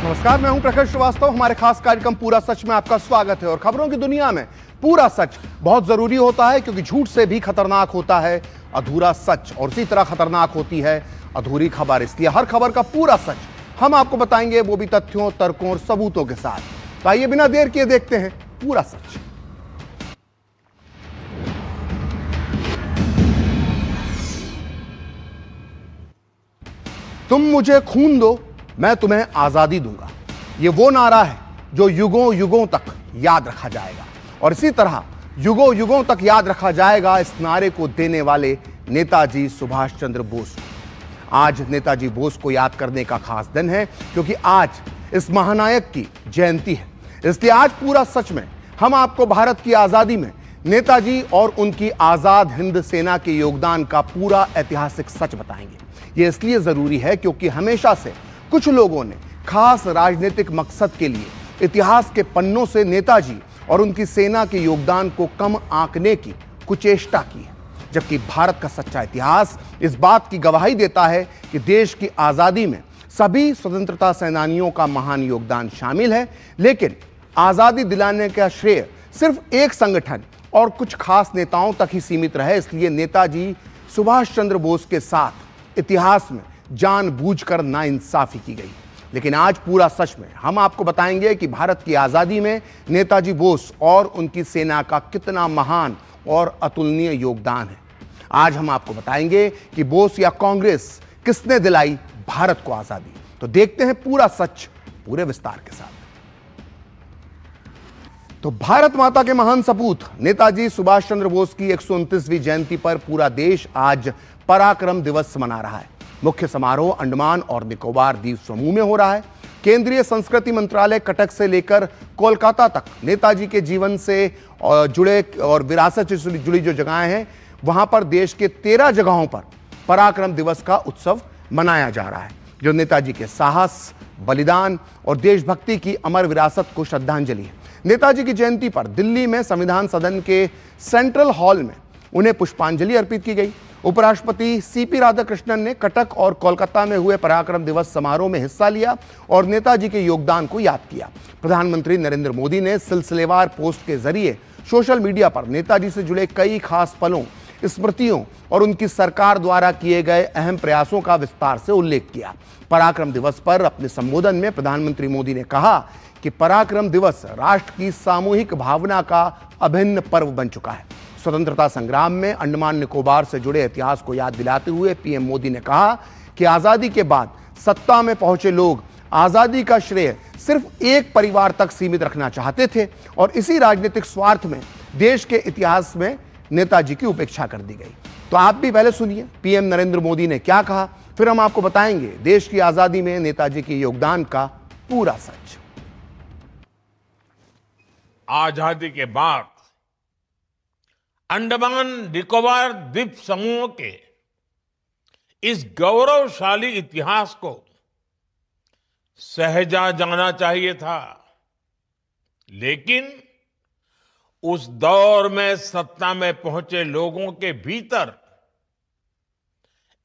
नमस्कार, मैं हूं प्रखर श्रीवास्तव। हमारे खास कार्यक्रम पूरा सच में आपका स्वागत है। और खबरों की दुनिया में पूरा सच बहुत जरूरी होता है, क्योंकि झूठ से भी खतरनाक होता है अधूरा सच, और इसी तरह खतरनाक होती है अधूरी खबर। इसलिए हर खबर का पूरा सच हम आपको बताएंगे, वो भी तथ्यों, तर्कों और सबूतों के साथ। तो आइए बिना देर किए देखते हैं पूरा सच। तुम मुझे खून दो, मैं तुम्हें आजादी दूंगा, ये वो नारा है जो युगों युगों तक याद रखा जाएगा। और इसी तरह युगों युगों तक याद रखा जाएगा इस नारे को देने वाले नेताजी सुभाष चंद्र बोस को। आज नेताजी बोस को याद करने का खास दिन है, क्योंकि आज इस महानायक की जयंती है। इसलिए आज पूरा सच में हम आपको भारत की आजादी में नेताजी और उनकी आजाद हिंद सेना के योगदान का पूरा ऐतिहासिक सच बताएंगे। यह इसलिए जरूरी है क्योंकि हमेशा से कुछ लोगों ने खास राजनीतिक मकसद के लिए इतिहास के पन्नों से नेताजी और उनकी सेना के योगदान को कम आंकने की कुचेष्टा की है, जबकि भारत का सच्चा इतिहास इस बात की गवाही देता है कि देश की आजादी में सभी स्वतंत्रता सेनानियों का महान योगदान शामिल है। लेकिन आजादी दिलाने का श्रेय सिर्फ एक संगठन और कुछ खास नेताओं तक ही सीमित रहे। इसलिए नेताजी सुभाष चंद्र बोस के साथ इतिहास में जानबूझकर नाइंसाफी की गई। लेकिन आज पूरा सच में हम आपको बताएंगे कि भारत की आजादी में नेताजी बोस और उनकी सेना का कितना महान और अतुलनीय योगदान है। आज हम आपको बताएंगे कि बोस या कांग्रेस किसने दिलाई भारत को आजादी। तो देखते हैं पूरा सच पूरे विस्तार के साथ। तो भारत माता के महान सपूत नेताजी सुभाष चंद्र बोस की 129वीं जयंती पर पूरा देश आज पराक्रम दिवस मना रहा है। मुख्य समारोह अंडमान और निकोबार द्वीप समूह में हो रहा है। केंद्रीय संस्कृति मंत्रालय कटक से लेकर कोलकाता तक नेताजी के जीवन से जुड़े और विरासत से जुड़ी जो जगहें हैं, वहां पर देश के 13 जगहों पर पराक्रम दिवस का उत्सव मनाया जा रहा है, जो नेताजी के साहस, बलिदान और देशभक्ति की अमर विरासत को श्रद्धांजलि है। नेताजी की जयंती पर दिल्ली में संविधान सदन के सेंट्रल हॉल में उन्हें पुष्पांजलि अर्पित की गई। उपराष्ट्रपति सीपी राधाकृष्णन ने कटक और कोलकाता में हुए पराक्रम दिवस समारोह में हिस्सा लिया और नेताजी के योगदान को याद किया। प्रधानमंत्री नरेंद्र मोदी ने सिलसिलेवार पोस्ट के जरिए सोशल मीडिया पर नेताजी से जुड़े कई खास पलों, स्मृतियों और उनकी सरकार द्वारा किए गए अहम प्रयासों का विस्तार से उल्लेख किया। पराक्रम दिवस पर अपने संबोधन में प्रधानमंत्री मोदी ने कहा कि पराक्रम दिवस राष्ट्र की सामूहिक भावना का अभिन्न पर्व बन चुका है। स्वतंत्रता संग्राम में अंडमान निकोबार से जुड़े इतिहास को याद दिलाते हुए पीएम मोदी ने कहा कि आजादी के बाद सत्ता में पहुंचे लोग आजादी का श्रेय सिर्फ एक परिवार तक सीमित रखना चाहते थे और इसी राजनीतिक स्वार्थ में देश के इतिहास में नेताजी की उपेक्षा कर दी गई। तो आप भी पहले सुनिए पीएम नरेंद्र मोदी ने क्या कहा, फिर हम आपको बताएंगे देश की आजादी में नेताजी के योगदान का पूरा सच। आजादी के बाद अंडमान निकोबार द्वीप समूह के इस गौरवशाली इतिहास को सहेजा जाना चाहिए था, लेकिन उस दौर में सत्ता में पहुंचे लोगों के भीतर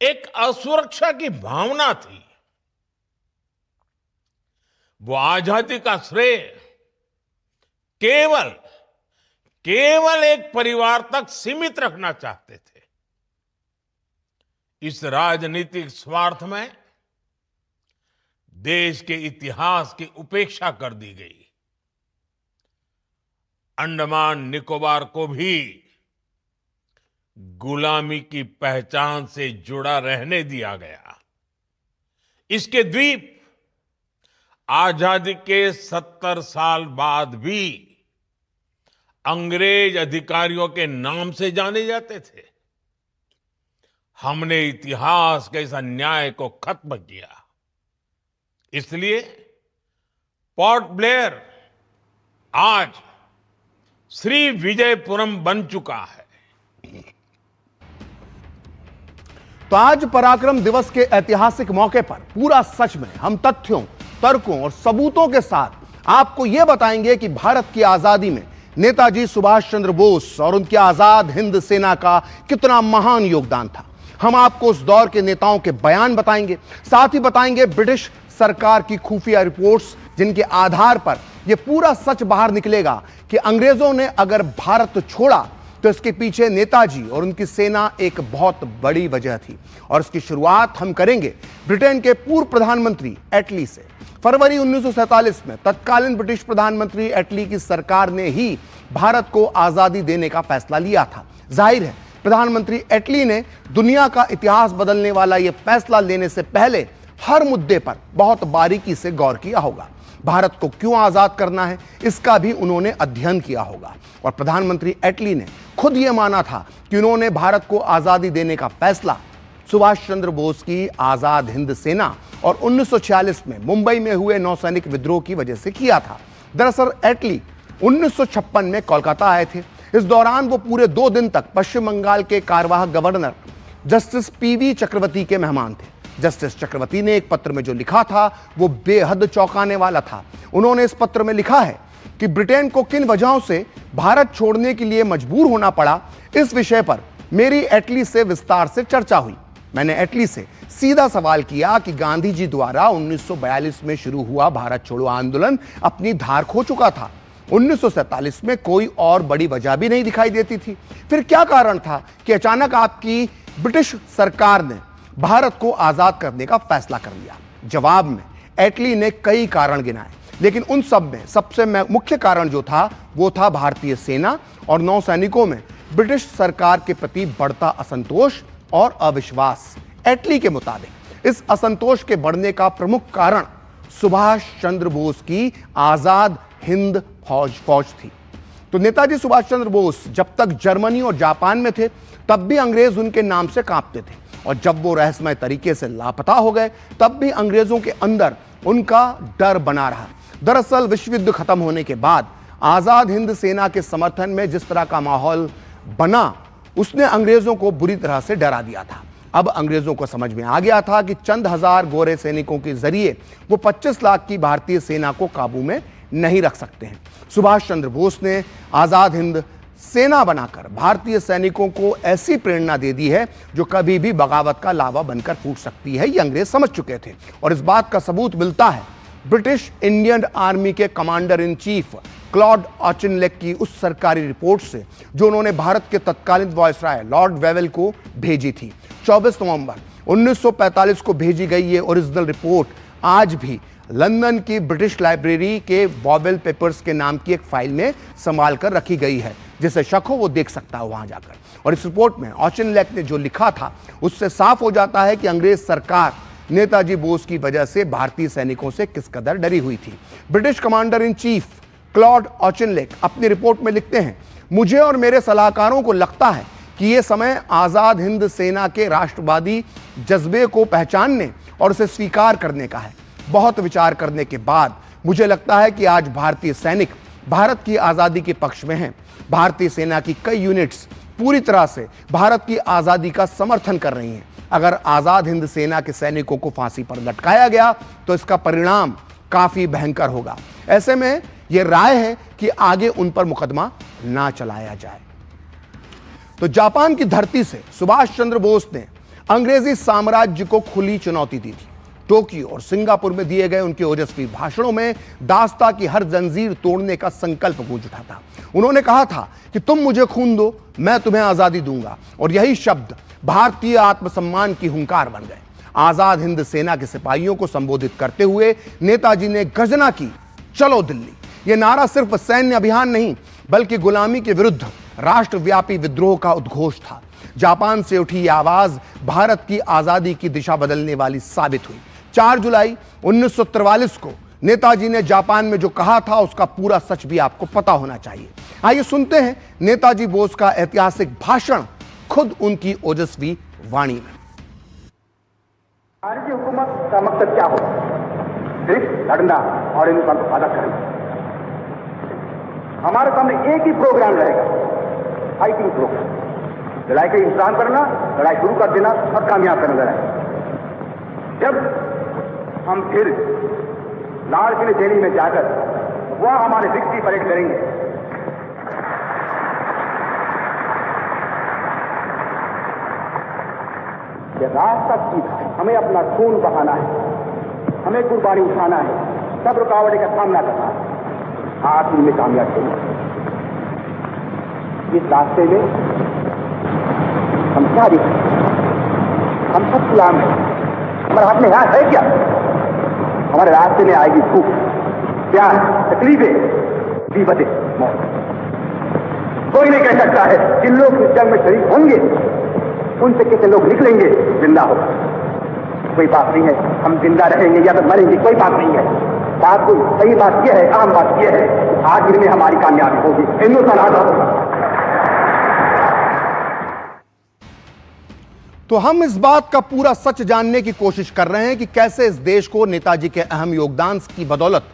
एक असुरक्षा की भावना थी। वो आजादी का श्रेय केवल एक परिवार तक सीमित रखना चाहते थे। इस राजनीतिक स्वार्थ में देश के इतिहास की उपेक्षा कर दी गई। अंडमान निकोबार को भी गुलामी की पहचान से जुड़ा रहने दिया गया। इसके द्वीप आजादी के 70 साल बाद भी अंग्रेज अधिकारियों के नाम से जाने जाते थे। हमने इतिहास के इस अन्याय को खत्म किया। इसलिए पोर्ट ब्लेयर आज श्री विजयपुरम बन चुका है। तो आज पराक्रम दिवस के ऐतिहासिक मौके पर पूरा सच में हम तथ्यों, तर्कों और सबूतों के साथ आपको यह बताएंगे कि भारत की आजादी में नेताजी सुभाष चंद्र बोस और उनकी आजाद हिंद सेना का कितना महान योगदान था। हम आपको उस दौर के नेताओं के बयान बताएंगे, साथ ही बताएंगे ब्रिटिश सरकार की खुफिया रिपोर्ट्स, जिनके आधार पर यह पूरा सच बाहर निकलेगा कि अंग्रेजों ने अगर भारत छोड़ा तो इसके पीछे नेताजी और उनकी सेना एक बहुत बड़ी वजह थी। और इसकी शुरुआत हम करेंगे ब्रिटेन के पूर्व प्रधानमंत्री एटली से। फरवरी 1947 में तत्कालीन ब्रिटिश प्रधानमंत्री एटली की सरकार ने ही भारत को आजादी देने का फैसला लिया था। जाहिर है प्रधानमंत्री एटली ने दुनिया का इतिहास बदलने वाला यह फैसला लेने से पहले हर मुद्दे पर बहुत बारीकी से गौर किया होगा। भारत को क्यों आजाद करना है, इसका भी उन्होंने अध्ययन किया होगा। और प्रधानमंत्री एटली ने खुद यह माना था कि उन्होंने भारत को आजादी देने का फैसला सुभाष चंद्र बोस की आजाद हिंद सेना और 1946 में मुंबई में हुए नौसैनिक विद्रोह की वजह से किया था। दरअसल एटली 1956 में कोलकाता आए थे। इस दौरान वो पूरे 2 दिन तक पश्चिम बंगाल के कार्यवाहक गवर्नर जस्टिस पीवी चक्रवर्ती के मेहमान थे। जस्टिस चक्रवर्ती ने एक पत्र में जो लिखा था वो बेहद चौंकाने वाला था। उन्होंने इस पत्र में लिखा है कि ब्रिटेन को किन वजहों से भारत छोड़ने के लिए मजबूर होना पड़ा, इस विषय पर मेरी एटली से विस्तार से चर्चा हुई। मैंने एटली से सीधा सवाल किया कि गांधी जी द्वारा 1942 में शुरू हुआ भारत छोड़ो आंदोलन अपनी धार खो चुका था। 1947 में कोई और बड़ी वजह भी नहीं दिखाई देती थी। फिर क्या कारण था कि अचानक आपकी ब्रिटिश सरकार ने भारत को आजाद करने का फैसला कर लिया? जवाब में एटली ने कई कारण गिनाए, लेकिन उन सब में सबसे मुख्य कारण जो था वो था भारतीय सेना और नौसैनिकों में ब्रिटिश सरकार के प्रति बढ़ता असंतोष और अविश्वास। एटली के मुताबिक इस असंतोष के बढ़ने का प्रमुख कारण सुभाष चंद्र बोस की आजाद हिंद फौज थी। तो नेताजी सुभाष चंद्र बोस जब तक जर्मनी और जापान में थे तब भी अंग्रेज उनके नाम से कांपते थे, और जब वो रहस्यमय तरीके से लापता हो गए तब भी अंग्रेजों के अंदर उनका डर बना रहा। दरअसल विश्व युद्ध खत्म होने के बाद आजाद हिंद सेना के समर्थन में जिस तरह का माहौल बना, उसने अंग्रेजों को बुरी तरह से डरा दिया था। अब अंग्रेजों को समझ में आ गया था कि चंद हजार गोरे सैनिकों के जरिए वो 25 लाख की भारतीय सेना को काबू में नहीं रख सकते हैं। सुभाष चंद्र बोस ने आजाद हिंद सेना बनाकर भारतीय सैनिकों को ऐसी प्रेरणा दे दी है जो कभी भी बगावत का लावा बनकर फूट सकती है, ये अंग्रेज समझ चुके थे। और इस बात का सबूत मिलता है ब्रिटिश इंडियन आर्मी के commander in chief Claude Auchinleck की उस सरकारी रिपोर्ट से जो उन्होंने भारत के तत्कालीन वायसराय लॉर्ड वेवेल को भेजी थी। 24 नवंबर 1945 को भेजी गई ये ओरिजिनल रिपोर्ट आज भी लंदन की ब्रिटिश लाइब्रेरी के वॉवेल पेपर्स के नाम की एक फाइल में संभाल कर रखी गई है। जिसे शक हो वो देख सकता है वहां जाकर। और इस रिपोर्ट में ऑचिनलेक ने जो लिखा था उससे साफ हो जाता है कि अंग्रेज सरकार नेताजी बोस की वजह से भारतीय सैनिकों से किस कदर डरी हुई थी। British commander in chief Claude Auchinleck अपनी रिपोर्ट में लिखते हैं, मुझे और मेरे सलाहकारों को लगता है कि यह समय आजाद हिंद सेना के राष्ट्रवादी जज्बे को पहचानने और उसे स्वीकार करने का है। बहुत विचार करने के बाद मुझे लगता है कि आज भारतीय सैनिक भारत की आजादी के पक्ष में हैं। भारतीय सेना की कई यूनिट्स पूरी तरह से भारत की आजादी का समर्थन कर रही हैं। अगर आजाद हिंद सेना के सैनिकों को फांसी पर लटकाया गया तो इसका परिणाम काफी भयंकर होगा। ऐसे में यह राय है कि आगे उन पर मुकदमा ना चलाया जाए। तो जापान की धरती से सुभाष चंद्र बोस ने अंग्रेजी साम्राज्य को खुली चुनौती दी थी। टोक्यो और सिंगापुर में दिए गए उनके ओजस्वी भाषणों में दास्ता की हर जंजीर तोड़ने का संकल्प गूंज उठा था। उन्होंने कहा था कि तुम मुझे खून दो, मैं तुम्हें आजादी दूंगा। और यही शब्द भारतीय आत्मसम्मान की हुंकार बन गए। आजाद हिंद सेना के सिपाहियों को संबोधित करते हुए नेताजी ने गर्जना की, चलो दिल्ली। यह नारा सिर्फ सैन्य अभियान नहीं बल्कि गुलामी के विरुद्ध राष्ट्रव्यापी विद्रोह का उद्घोष था। जापान से उठी यह आवाज भारत की आजादी की दिशा बदलने वाली साबित हुई। 4 जुलाई 1943 को नेताजी ने जापान में जो कहा था उसका पूरा सच भी आपको पता होना चाहिए। आइए सुनते हैं नेताजी बोस का ऐतिहासिक भाषण खुद उनकी ओजस्वी वाणी में। भारतीय हुकूमत का मकसद क्या होगा? सिर्फ लड़ना और हिंदुस्तान को आजाद करना। हमारे सामने एक ही प्रोग्राम रहेगा, फाइटिंग प्रोग्राम। लड़ाई का इंतजाम करना, लड़ाई शुरू कर देना और कामयाब करना लड़ाई। जब हम फिर लाल किले दिल्ली में जाकर वह हमारे विक्ट्री परेड करेंगे, यह रास्ता सीधा, हमें अपना खून बहाना है। हमें कुर्बानी उठाना है, सब रुकावटें का सामना करना है, आखिर में कामयाब होंगे। इस रास्ते में हम क्या दिखें? हम सब गुलाम हैं। हमारे हाथ में हाथ है क्या? हमारे रास्ते में आएगी भूख, प्यास, तकलीफें, विपदें, मौत। कोई नहीं कह सकता है जिन लोग इस जंग में शरीक होंगे उनसे कितने लोग निकलेंगे जिंदा हो। कोई बात नहीं है हम जिंदा रहेंगे या तो मरेंगे, कोई बात नहीं है। बात कोई सही बात यह है, आम बात यह है, आखिर में हमारी कामयाबी होगी, हिंदुस्तान आजाद होगा। तो हम इस बात का पूरा सच जानने की कोशिश कर रहे हैं कि कैसे इस देश को नेताजी के अहम योगदान की बदौलत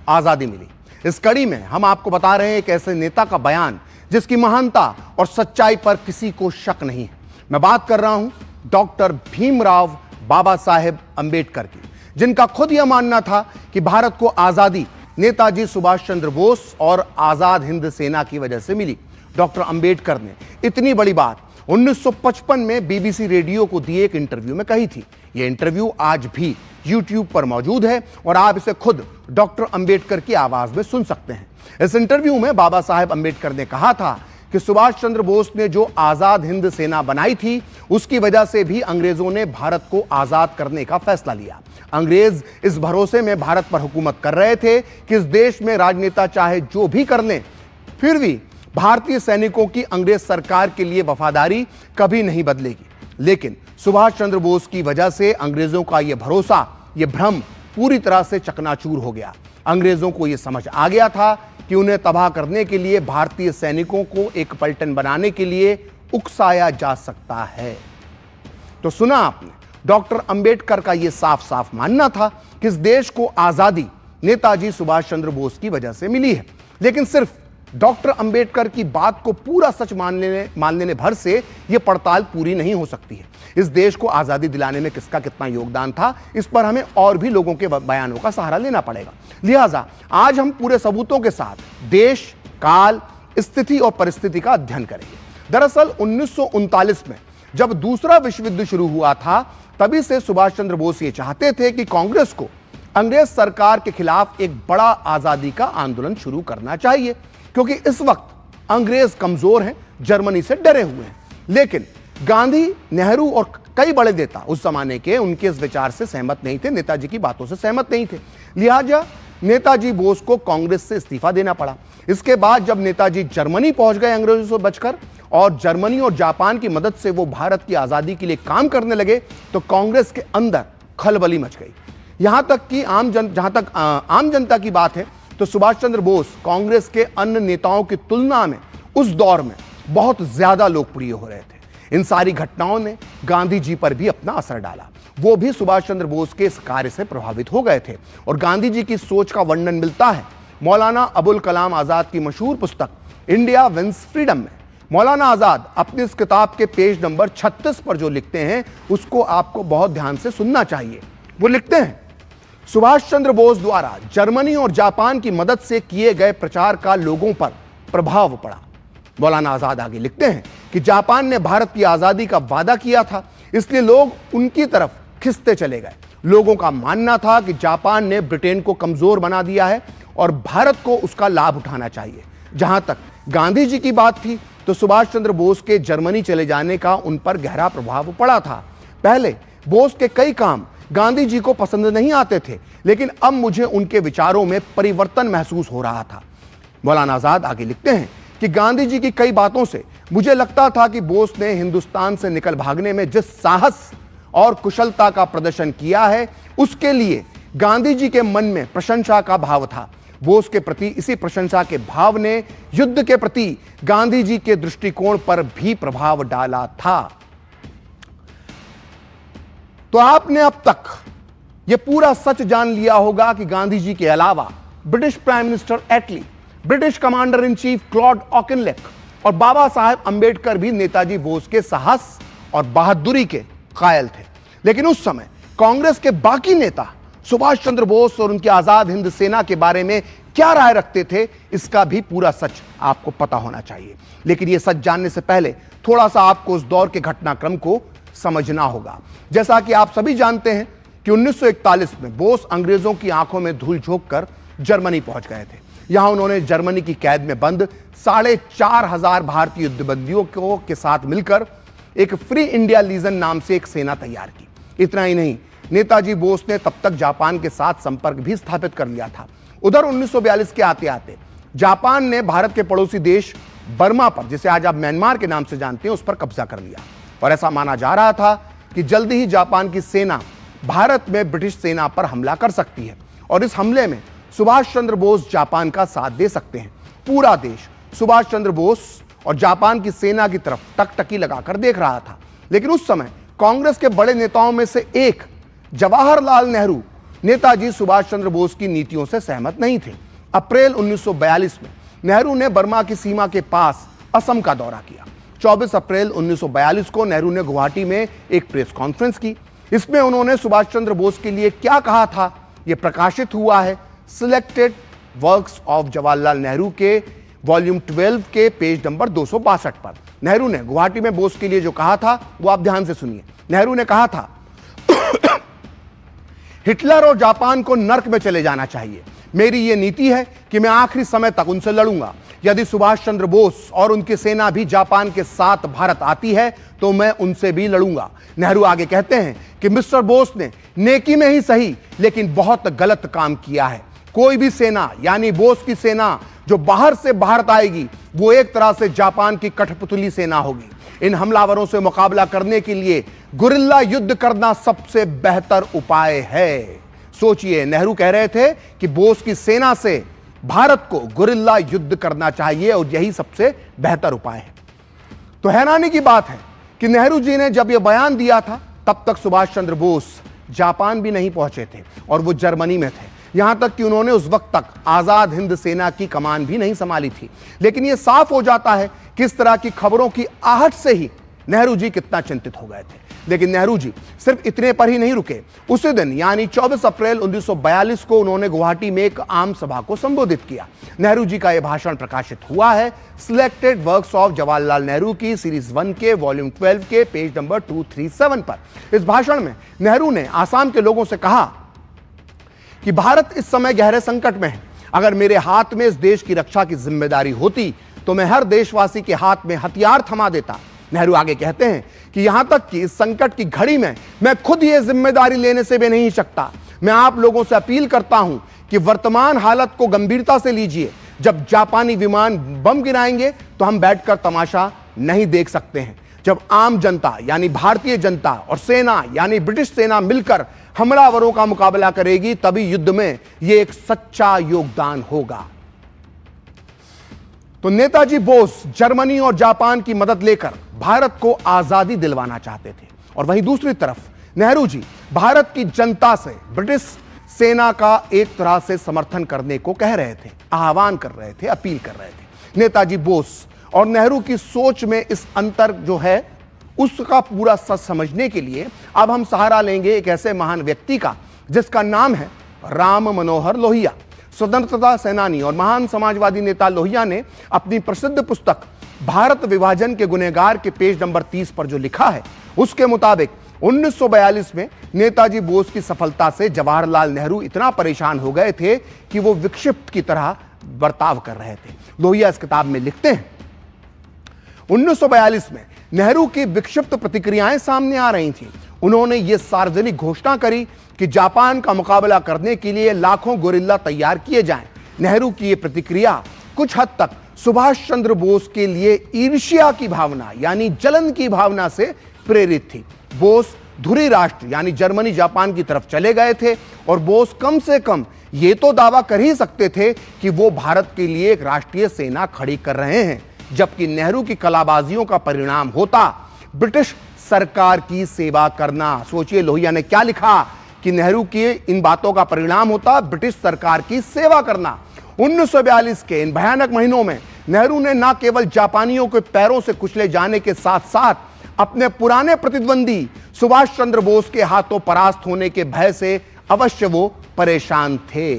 आजादी मिली। इस कड़ी में हम आपको बता रहे हैं एक ऐसे नेता का बयान जिसकी महानता और सच्चाई पर किसी को शक नहीं है। मैं बात कर रहा हूं डॉक्टर भीमराव बाबा साहेब अंबेडकर की, जिनका खुद यह मानना था कि भारत को आजादी नेताजी सुभाष चंद्र बोस और आजाद हिंद सेना की वजह से मिली। डॉक्टर अंबेडकर ने इतनी बड़ी बात 1955 में बीबीसी रेडियो को दिए एक इंटरव्यू में कही थी। यह इंटरव्यू आज भी YouTube पर मौजूद है और आप इसे खुद डॉक्टर अंबेडकर की आवाज में सुन सकते हैं। इस इंटरव्यू में बाबा साहेब अंबेडकर ने कहा था कि सुभाष चंद्र बोस ने जो आजाद हिंद सेना बनाई थी उसकी वजह से भी अंग्रेजों ने भारत को आजाद करने का फैसला लिया। अंग्रेज इस भरोसे में भारत पर हुकूमत कर रहे थे कि इस देश में राजनेता चाहे जो भी कर लें, फिर भी भारतीय सैनिकों की अंग्रेज सरकार के लिए वफादारी कभी नहीं बदलेगी। लेकिन सुभाष चंद्र बोस की वजह से अंग्रेजों का यह भरोसा, यह भ्रम पूरी तरह से चकनाचूर हो गया। अंग्रेजों को यह समझ आ गया था कि उन्हें तबाह करने के लिए भारतीय सैनिकों को एक पलटन बनाने के लिए उकसाया जा सकता है। तो सुना आपने, डॉक्टर अंबेडकर का यह साफ साफ मानना था कि इस देश को आजादी नेताजी सुभाष चंद्र बोस की वजह से मिली है। लेकिन सिर्फ डॉक्टर अंबेडकर की बात को पूरा सच मान लेने भर से यह पड़ताल पूरी नहीं हो सकती है। इस देश को आजादी दिलाने में किसका कितना योगदान था, इस पर हमें और भी लोगों के बयानों का सहारा लेना पड़ेगा। लिहाजा आज हम पूरे सबूतों के साथ देश, काल, स्थिति और परिस्थिति का अध्ययन करेंगे। दरअसल 1939 में जब दूसरा विश्व युद्ध शुरू हुआ था, तभी से सुभाष चंद्र बोस ये चाहते थे कि कांग्रेस को अंग्रेज सरकार के खिलाफ एक बड़ा आजादी का आंदोलन शुरू करना चाहिए, क्योंकि इस वक्त अंग्रेज कमजोर हैं, जर्मनी से डरे हुए हैं। लेकिन गांधी, नेहरू और कई बड़े नेता उस जमाने के उनके इस विचार से सहमत नहीं थे, नेताजी की बातों से सहमत नहीं थे। लिहाजा नेताजी बोस को कांग्रेस से इस्तीफा देना पड़ा। इसके बाद जब नेताजी जर्मनी पहुंच गए अंग्रेजों से बचकर और जर्मनी और जापान की मदद से वो भारत की आजादी के लिए काम करने लगे, तो कांग्रेस के अंदर खलबली मच गई। यहां तक कि जहां तक आम जनता की बात है तो सुभाष चंद्र बोस कांग्रेस के अन्य नेताओं की तुलना में उस दौर में बहुत ज्यादा लोकप्रिय हो रहे थे। इन सारी घटनाओं ने गांधी जी पर भी अपना असर डाला। वो भी सुभाष चंद्र बोस के इस कार्य से प्रभावित हो गए थे और गांधी जी की सोच का वर्णन मिलता है मौलाना अबुल कलाम आजाद की मशहूर पुस्तक इंडिया विंस फ्रीडम में। मौलाना आजाद अपनी इस किताब के पेज नंबर 36 पर जो लिखते हैं उसको आपको बहुत ध्यान से सुनना चाहिए। वो लिखते हैं, सुभाष चंद्र बोस द्वारा जर्मनी और जापान की मदद से किए गए प्रचार का लोगों पर प्रभाव पड़ा। मौलाना आजाद आगे लिखते हैं कि जापान ने भारत की आजादी का वादा किया था, इसलिए लोग उनकी तरफ खिसते चले गए। लोगों का मानना था कि जापान ने ब्रिटेन को कमजोर बना दिया है और भारत को उसका लाभ उठाना चाहिए। जहां तक गांधी जी की बात थी तो सुभाष चंद्र बोस के जर्मनी चले जाने का उन पर गहरा प्रभाव पड़ा था। पहले बोस के कई काम गांधी जी को पसंद नहीं आते थे, लेकिन अब मुझे उनके विचारों में परिवर्तन महसूस हो रहा था। मौलाना आजाद आगे लिखते हैं कि गांधी जी की कई बातों से मुझे लगता था कि बोस ने हिंदुस्तान से निकल भागने में जिस साहस और कुशलता का प्रदर्शन किया है, उसके लिए गांधी जी के मन में प्रशंसा का भाव था। बोस के प्रति इसी प्रशंसा के भाव ने युद्ध के प्रति गांधी जी के दृष्टिकोण पर भी प्रभाव डाला था। तो आपने अब तक यह पूरा सच जान लिया होगा कि गांधी जी के अलावा British prime minister Attlee, British commander in chief Claude Auchinleck और बाबा साहेब अंबेडकर भी नेताजी बोस के साहस और बहादुरी के कायल थे। लेकिन उस समय कांग्रेस के बाकी नेता सुभाष चंद्र बोस और उनकी आजाद हिंद सेना के बारे में क्या राय रखते थे, इसका भी पूरा सच आपको पता होना चाहिए। लेकिन यह सच जानने से पहले थोड़ा सा आपको उस दौर के घटनाक्रम को समझना होगा। जैसा कि आप सभी जानते हैं कि 1941 में बोस अंग्रेजों की आंखों में धूल झोंक कर जर्मनी पहुंच गए थे। यहां उन्होंने जर्मनी की कैद में बंद 4,500 भारतीय युद्धबंदियों के साथ मिलकर एक फ्री इंडिया लीजन नाम से एक सेना तैयार की। इतना ही नहीं, नेताजी बोस ने तब तक जापान के साथ संपर्क भी स्थापित कर लिया था। उधर 1942 के आते आते जापान ने भारत के पड़ोसी देश बर्मा पर, जिसे आज आप म्यांमार के नाम से जानते हैं, उस पर कब्जा कर लिया और ऐसा माना जा रहा था कि जल्दी ही जापान की सेना भारत में ब्रिटिश सेना पर हमला कर सकती है और इस हमले में सुभाष चंद्र बोस जापान का साथ दे सकते हैं। पूरा देश सुभाष चंद्र बोस और जापान की सेना की तरफ टकटकी लगाकर देख रहा था। लेकिन उस समय कांग्रेस के बड़े नेताओं में से एक जवाहरलाल नेहरू नेताजी सुभाष चंद्र बोस की नीतियों से सहमत नहीं थे। अप्रैल 1942 में नेहरू ने बर्मा की सीमा के पास असम का दौरा किया। 24 अप्रैल 1942 को नेहरू ने गुवाहाटी में एक प्रेस कॉन्फ्रेंस की। इसमें उन्होंने सुभाष चंद्र बोस के लिए क्या कहा था, यह प्रकाशित हुआ है selected works of Jawaharlal Nehru के वॉल्यूम 12 के पेज नंबर 262 पर। नेहरू ने गुवाहाटी में बोस के लिए जो कहा था वो आप ध्यान से सुनिए। नेहरू ने कहा था, हिटलर और जापान को नर्क में चले जाना चाहिए। मेरी यह नीति है कि मैं आखिरी समय तक उनसे लड़ूंगा। यदि सुभाष चंद्र बोस और उनकी सेना भी जापान के साथ भारत आती है तो मैं उनसे भी लड़ूंगा। नेहरू आगे कहते हैं कि मिस्टर बोस ने नेकी में ही सही लेकिन बहुत गलत काम किया है। कोई भी सेना यानी बोस की सेना जो बाहर से भारत आएगी वो एक तरह से जापान की कठपुतली सेना होगी। इन हमलावरों से मुकाबला करने के लिए गुरिल्ला युद्ध करना सबसे बेहतर उपाय है। सोचिए, नेहरू कह रहे थे कि बोस की सेना से भारत को गुरिल्ला युद्ध करना चाहिए और यही सबसे बेहतर उपाय है। तो हैरानी की बात है कि नेहरू जी ने जब यह बयान दिया था तब तक सुभाष चंद्र बोस जापान भी नहीं पहुंचे थे और वो जर्मनी में थे। यहां तक कि उन्होंने उस वक्त तक आजाद हिंद सेना की कमान भी नहीं संभाली थी। लेकिन यह साफ हो जाता है कि इस तरह की खबरों की आहट से ही नेहरू जी कितना चिंतित हो गए थे। लेकिन नेहरू जी सिर्फ इतने पर ही नहीं रुके। उसी दिन यानी 24 अप्रैल 1942 को उन्होंने गुवाहाटी में एक आम सभा को संबोधित किया। नेहरू जी का यह भाषण प्रकाशित हुआ है selected works of Jawaharlal Nehru की सीरीज 1 के वॉल्यूम 12 के पेज नंबर 237 पर। इस भाषण में नेहरू ने आसाम के लोगों से कहा कि भारत इस समय गहरे संकट में है। अगर मेरे हाथ में इस देश की रक्षा की जिम्मेदारी होती तो मैं हर देशवासी के हाथ में हथियार थमा देता। नेहरू आगे कहते हैं कि यहां तक कि इस संकट की घड़ी में मैं खुद ये जिम्मेदारी लेने से भी नहीं सकता। मैं आप लोगों से अपील करता हूं कि वर्तमान हालत को गंभीरता से लीजिए। जब जापानी विमान बम गिराएंगे तो हम बैठकर तमाशा नहीं देख सकते हैं। जब आम जनता यानी भारतीय जनता और सेना यानी ब्रिटिश सेना मिलकर हमलावरों का मुकाबला करेगी तभी युद्ध में यह एक सच्चा योगदान होगा। तो नेताजी बोस जर्मनी और जापान की मदद लेकर भारत को आजादी दिलवाना चाहते थे और वहीं दूसरी तरफ नेहरू जी भारत की जनता से ब्रिटिश सेना का एक तरह से समर्थन करने को कह रहे थे, आह्वान कर रहे थे, अपील कर रहे थे। नेताजी बोस और नेहरू की सोच में इस अंतर जो है उसका पूरा सच समझने के लिए अब हम सहारा लेंगे एक ऐसे महान व्यक्ति का जिसका नाम है राम मनोहर लोहिया। स्वतंत्रता सेनानी और महान समाजवादी नेता लोहिया ने अपनी प्रसिद्ध पुस्तक भारत विभाजन के गुनहगार के पेज नंबर 30 पर जो लिखा है उसके मुताबिक 1942 में नेताजी बोस की सफलता से जवाहरलाल नेहरू इतना परेशान हो गए थे कि वो विक्षिप्त की तरह बर्ताव कर रहे थे। लोहिया इस किताब में लिखते हैं 1942 में नेहरू की विक्षिप्त प्रतिक्रियाएं सामने आ रही थीं। उन्होंने ये सार्वजनिक घोषणा करी कि जापान का मुकाबला करने के लिए लाखों गोरिल्ला तैयार किए जाएं। नेहरू की ये प्रतिक्रिया कुछ हद तक सुभाष चंद्र बोस के लिए ईर्ष्या की भावना यानी जलन की भावना से प्रेरित थी। बोस धुरी राष्ट्र यानी जर्मनी जापान की तरफ चले गए थे और बोस कम से कम ये तो दावा कर ही सकते थे कि वो भारत के लिए एक राष्ट्रीय सेना खड़ी कर रहे हैं, जबकि नेहरू की कलाबाजियों का परिणाम होता ब्रिटिश सरकार की सेवा करना। सोचिए लोहिया ने क्या लिखा कि नेहरू की इन बातों का परिणाम होता ब्रिटिश सरकार की सेवा करना। 1942 के इन भयानक महीनों में नेहरू ने न केवल जापानियों के पैरों से कुचले जाने के साथ साथ अपने पुराने प्रतिद्वंदी सुभाष चंद्र बोस के हाथों परास्त होने के भय से अवश्य वो परेशान थे।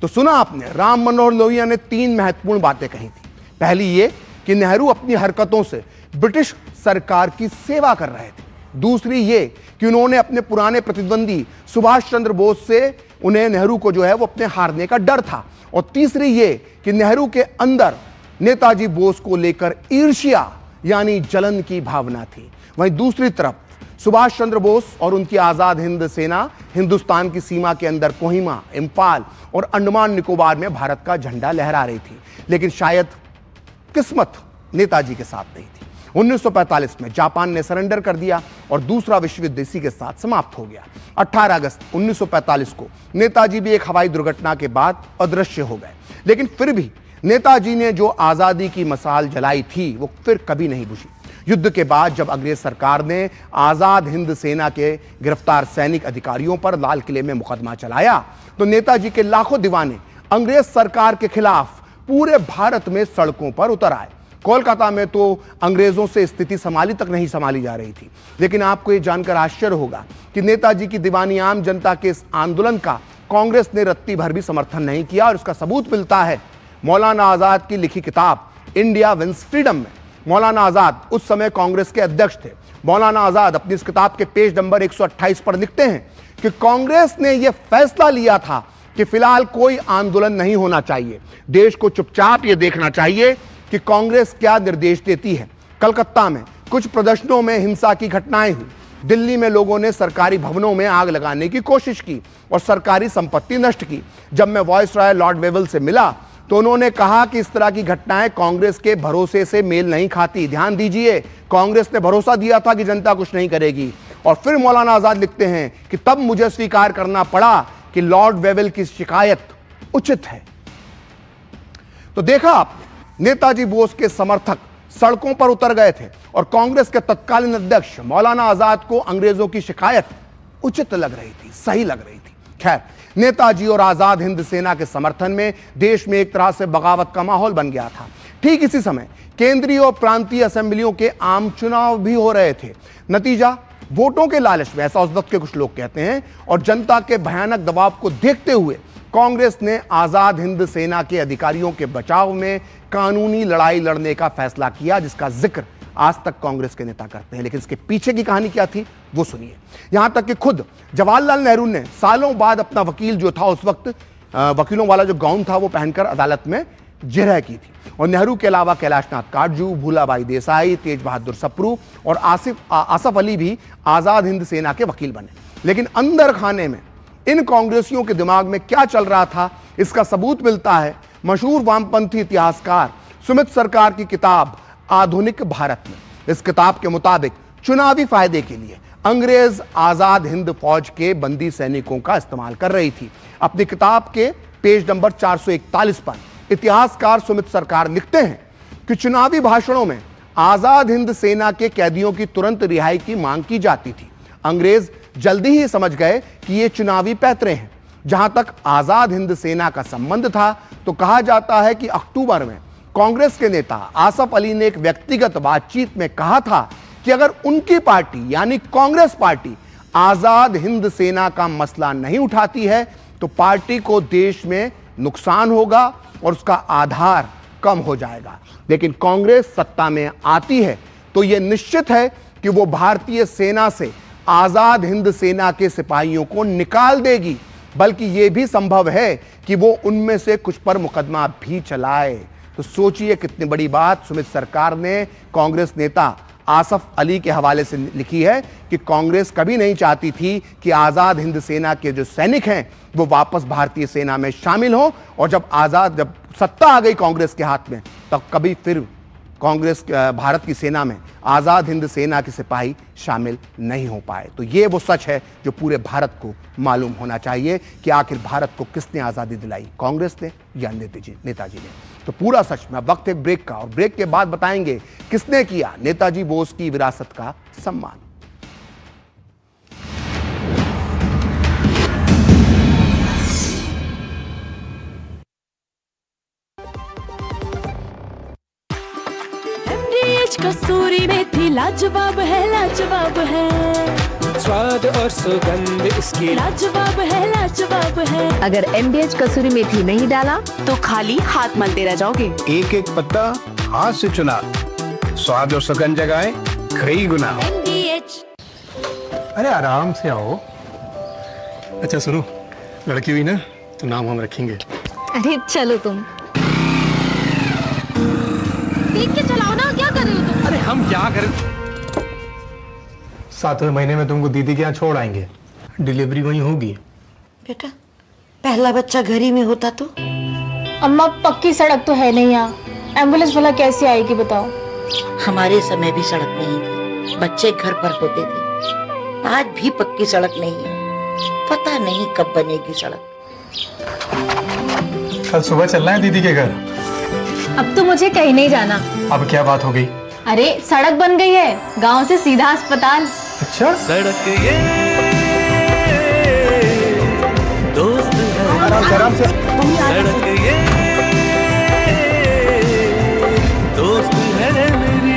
तो सुना आपने, राम मनोहर लोहिया ने 3 महत्वपूर्ण बातें कही थी। पहली ये कि नेहरू अपनी हरकतों से ब्रिटिश सरकार की सेवा कर रहे थे। दूसरी ये कि उन्होंने अपने पुराने प्रतिद्वंदी सुभाष चंद्र बोस से उन्हें नेहरू को जो है वो अपने हारने का डर था। और तीसरी ये कि नेहरू के अंदर नेताजी बोस को लेकर ईर्ष्या यानी जलन की भावना थी। वहीं दूसरी तरफ सुभाष चंद्र बोस और उनकी आजाद हिंद सेना हिंदुस्तान की सीमा के अंदर कोहिमा, इंफाल और अंडमान निकोबार में भारत का झंडा लहरा रही थी। लेकिन शायद किस्मत नेताजी के साथ नहीं थी। 1945 में जापान ने सरेंडर कर दिया और दूसरा विश्व युद्ध इसी के साथ समाप्त हो गया। 18 अगस्त 1945 को नेताजी भी एक हवाई दुर्घटना के बाद अदृश्य हो गए। लेकिन फिर भी नेताजी ने जो आजादी की मशाल जलाई थी वो फिर कभी नहीं बुझी। युद्ध के बाद जब अंग्रेज सरकार ने आजाद हिंद सेना के गिरफ्तार सैनिक अधिकारियों पर लाल किले में मुकदमा चलाया तो नेताजी के लाखों दीवाने अंग्रेज सरकार के खिलाफ पूरे भारत में सड़कों पर उतर आए। कोलकाता में तो अंग्रेजों से स्थिति संभाली तक नहीं संभाली जा रही थी। लेकिन आपको यह जानकर आश्चर्य होगा कि नेताजी की दीवानी आम जनता के इस आंदोलन का कांग्रेस ने रत्ती भर भी समर्थन नहीं किया। और इसका सबूत मिलता है मौलाना आजाद की लिखी किताब इंडिया विंस फ्रीडम में। मौलाना आजाद उस समय कांग्रेस के अध्यक्ष थे। मौलाना आजाद अपनी इस किताब के पेज नंबर 128 पर लिखते हैं कि कांग्रेस ने यह फैसला लिया था कि फिलहाल कोई आंदोलन नहीं होना चाहिए, देश को चुपचाप यह देखना चाहिए कि कांग्रेस क्या निर्देश देती है। कलकत्ता में कुछ प्रदर्शनों में हिंसा की घटनाएं हुई। दिल्ली में लोगों ने सरकारी भवनों में आग लगाने की कोशिश की और सरकारी संपत्ति नष्ट की। जब मैं वायसराय लॉर्ड वेवल से मिला तो उन्होंने कहा कि इस तरह की घटनाएं कांग्रेस के भरोसे से मेल नहीं खाती। ध्यान दीजिए, कांग्रेस ने भरोसा दिया था कि जनता कुछ नहीं करेगी। और फिर मौलाना आजाद लिखते हैं कि तब मुझे स्वीकार करना पड़ा कि लॉर्ड वेवल की शिकायत उचित है। तो देखा आपने, नेताजी बोस के समर्थक सड़कों पर उतर गए थे और कांग्रेस के तत्कालीन अध्यक्ष मौलाना आजाद को अंग्रेजों की शिकायत उचित लग रही थी, सही लग रही थी। खैर, नेताजी और आजाद हिंद सेना के समर्थन में देश में एक तरह से बगावत का माहौल बन गया था। ठीक इसी समय केंद्रीय और प्रांतीय असेंबलियों के आम चुनाव भी हो रहे थे। नतीजा वोटों के लालच में, ऐसा उस वक्त के कुछ लोग कहते हैं, और जनता के भयानक दबाव को देखते हुए कांग्रेस ने आजाद हिंद सेना के अधिकारियों के बचाव में कानूनी लड़ाई लड़ने का फैसला किया, जिसका जिक्र आज तक कांग्रेस के नेता करते हैं। लेकिन इसके पीछे की कहानी क्या थी वो सुनिए। यहां तक कि खुद जवाहरलाल नेहरू ने सालों बाद अपना वकील जो था, उस वक्त वकीलों वाला जो गाउन था वो पहनकर अदालत में जिरह की थी। और नेहरू के अलावा कैलाशनाथ काटजू, भूलाबाई देसाई, तेज बहादुर सप्रू और आसफ अली भी आजाद हिंद सेना के वकील बने। लेकिन अंदर खाने में इन कांग्रेसियों के दिमाग में क्या चल रहा था, इसका सबूत मिलता है मशहूर वामपंथी इतिहासकार सुमित सरकार की किताब आधुनिक भारत में। इस किताब के मुताबिक चुनावी फायदे के लिए अंग्रेज आजाद हिंद फौज के बंदी सैनिकों का इस्तेमाल कर रही थी। अपनी किताब के पेज नंबर 441 पर इतिहासकार सुमित सरकार लिखते हैं कि चुनावी भाषणों में आजाद हिंद सेना के कैदियों की तुरंत रिहाई की मांग की जाती थी। अंग्रेज जल्दी ही समझ गए कि ये चुनावी पैंतरे हैं। जहां तक आजाद हिंद सेना का संबंध था तो कहा जाता है कि अक्टूबर में कांग्रेस के नेता आसफ अली ने एक व्यक्तिगत बातचीत में कहा था कि अगर उनकी पार्टी यानी कांग्रेस पार्टी आजाद हिंद सेना का मसला नहीं उठाती है तो पार्टी को देश में नुकसान होगा और उसका आधार कम हो जाएगा। लेकिन कांग्रेस सत्ता में आती है तो यह निश्चित है कि वो भारतीय सेना से आजाद हिंद सेना के सिपाहियों को निकाल देगी, बल्कि यह भी संभव है कि वो उनमें से कुछ पर मुकदमा भी चलाए। तो सोचिए कितनी बड़ी बात सुमित सरकार ने कांग्रेस नेता आसफ अली के हवाले से लिखी है कि कांग्रेस कभी नहीं चाहती थी कि आजाद हिंद सेना के जो सैनिक हैं वो वापस भारतीय सेना में शामिल हो। और जब सत्ता आ गई कांग्रेस के हाथ में तब कभी फिर कांग्रेस भारत की सेना में आजाद हिंद सेना के सिपाही शामिल नहीं हो पाए। तो ये वो सच है जो पूरे भारत को मालूम होना चाहिए कि आखिर भारत को किसने आजादी दिलाई, कांग्रेस ने या नेताजी ने। तो पूरा सच में वक्त है ब्रेक का, और ब्रेक के बाद बताएंगे किसने किया नेताजी बोस की विरासत का सम्मान। कसूरी मेथी लाजवाब है, लाजवाब है। स्वाद और सुगंध इसकी लाजवाब है, लाजवाब है। अगर MDH कसूरी मेथी नहीं डाला तो खाली हाथ मलते रह जाओगे। एक एक पत्ता हाथ से चुना, स्वाद और सुगंध जगाए कई गुना। MDH अरे आराम से आओ। अच्छा सुनो, लड़की हुई ना तो नाम हम रखेंगे। अरे चलो तुम देख के चलाओ ना, क्या कर रहे हो तुम? अरे हम क्या करें, 7वें महीने में तुमको दीदी के यहाँ छोड़ आएंगे, डिलीवरी वहीं होगी। बेटा पहला बच्चा घर ही में होता तो। अम्मा पक्की सड़क तो है नहीं यहाँ, एम्बुलेंस भला कैसे आएगी बताओ? हमारे समय भी सड़क नहीं थी, बच्चे घर पर होते थे। आज भी पक्की सड़क नहीं है, पता नहीं कब बनेगी सड़क। कल सुबह चलना है दीदी के घर। अब तो मुझे कहीं नहीं जाना। अब क्या बात हो गई? अरे सड़क बन गई है, गांव से सीधा अस्पताल। अच्छा सड़क ये दोस्त है, आराम से। सड़क ये दोस्त है मेरी।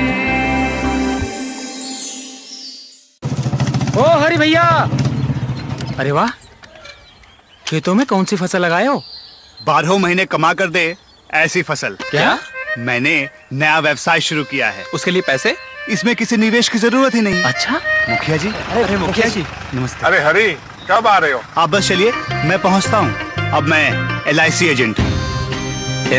ओ हरी भैया, अरे वाह, खेतों में कौन सी फसल लगाए हो? 12 महीने कमा कर दे ऐसी फसल। क्या? मैंने नया व्यवसाय शुरू किया है। उसके लिए पैसे? इसमें किसी निवेश की जरूरत ही नहीं। अच्छा मुखिया जी। अरे मुखिया जी नमस्ते। अरे हरी, कब आ रहे हो? आप बस चलिए, मैं पहुंचता हूं। अब मैं LIC एजेंट हूं।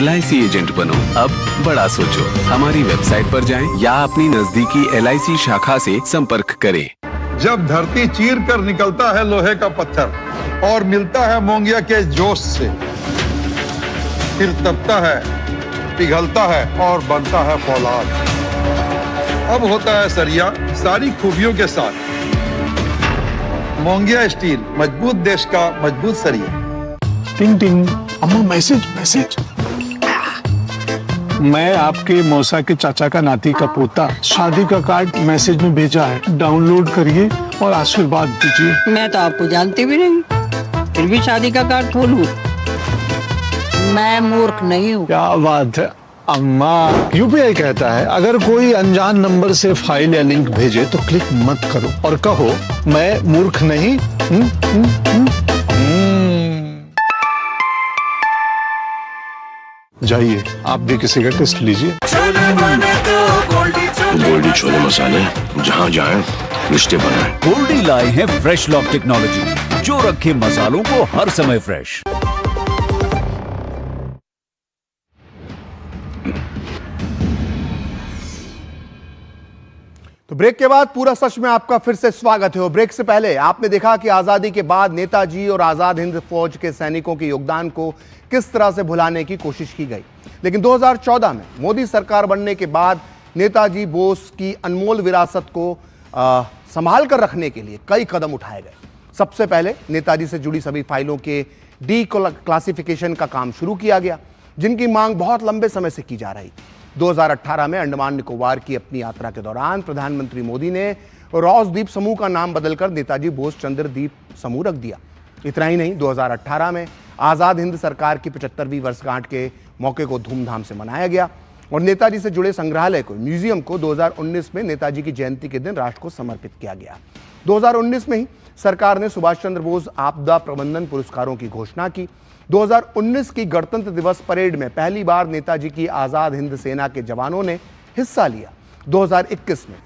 LIC एजेंट बनो, अब बड़ा सोचो। हमारी वेबसाइट पर जाएं या अपनी नजदीकी LIC शाखा से संपर्क करें। जब धरती चीर कर निकलता है लोहे का पत्थर और मिलता है मोंगिया के जोश से, फिर तपता है, पिघलता है और बनता है फौलाद। अब होता है सरिया सारी खूबियों के साथ। मोंगिया स्टील, मजबूत देश का मजबूत सरिया। टिंग टिंग, अम्मा मैसेज। मैं आपके मौसा के चाचा का नाती का पोता, शादी का कार्ड मैसेज में भेजा है, डाउनलोड करिए और आशीर्वाद दीजिए। मैं तो आपको जानती भी नहीं, फिर भी शादी का कार्ड खोलूं? मैं मूर्ख नहीं हूँ। क्या बात है अम्मा। UPI कहता है अगर कोई अनजान नंबर से फाइल या लिंक भेजे तो क्लिक मत करो और कहो मैं मूर्ख नहीं। जाइए आप भी किसी का टेस्ट लीजिए। गोल्डी छोले मसाले, जहाँ जाए रिश्ते बनाए। गोल्डी लाए हैं फ्रेश लॉक टेक्नोलॉजी, जो रखे मसालों को हर समय फ्रेश। तो ब्रेक के बाद पूरा सच में आपका फिर से स्वागत है। ब्रेक से पहले आपने देखा कि आजादी के बाद नेताजी और आजाद हिंद फौज के सैनिकों के योगदान को किस तरह से भुलाने की कोशिश की गई, लेकिन 2014 में मोदी सरकार बनने के बाद नेताजी बोस की अनमोल विरासत को संभाल कर रखने के लिए कई कदम उठाए गए। सबसे पहले नेताजी से जुड़ी सभी फाइलों के क्लासिफिकेशन का काम शुरू किया गया, जिनकी मांग बहुत लंबे समय से की जा रही थी। 2018 में अंडमान निकोबार की अपनी यात्रा के दौरान प्रधानमंत्री मोदी ने रॉस द्वीप समूह का नाम बदलकर नेताजी बोस चंद्र द्वीप समूह रख दिया। इतना ही नहीं, 2018 में आजाद हिंद सरकार की 75वीं वर्षगांठ के मौके को धूमधाम से मनाया गया और नेताजी से जुड़े संग्रहालय को, म्यूजियम को 2019 में नेताजी की जयंती के दिन राष्ट्र को समर्पित किया गया। 2019 में ही सरकार ने सुभाष चंद्र बोस आपदा प्रबंधन पुरस्कारों की घोषणा की। 2019 की गणतंत्र दिवस परेड में पहली बार नेताजी की आजाद हिंद सेना के जवानों ने हिस्सा लिया। 2021 में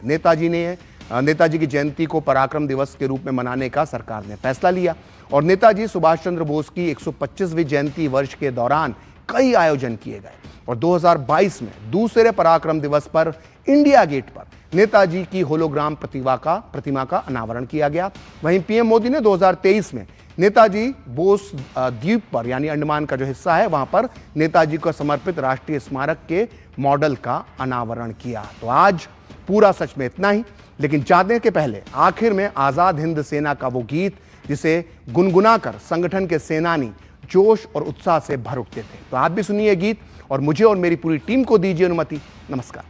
नेताजी की जयंती को पराक्रम दिवस के रूप में मनाने का सरकार ने फैसला लिया और नेताजी सुभाष चंद्र बोस की 125वीं जयंती वर्ष के दौरान कई आयोजन किए गए और 2022 में दूसरे पराक्रम दिवस पर इंडिया गेट पर नेताजी की होलोग्राम प्रतिमा का अनावरण किया गया। वहीं पीएम मोदी ने 2023 में नेताजी बोस द्वीप पर, यानी अंडमान का जो हिस्सा है, वहां पर नेताजी को समर्पित राष्ट्रीय स्मारक के मॉडल का अनावरण किया। तो आज पूरा सच में इतना ही, लेकिन जाने के पहले आखिर में आजाद हिंद सेना का वो गीत जिसे गुनगुनाकर संगठन के सेनानी जोश और उत्साह से भर उठते थे। तो आप भी सुनिए गीत और मुझे और मेरी पूरी टीम को दीजिए अनुमति। नमस्कार।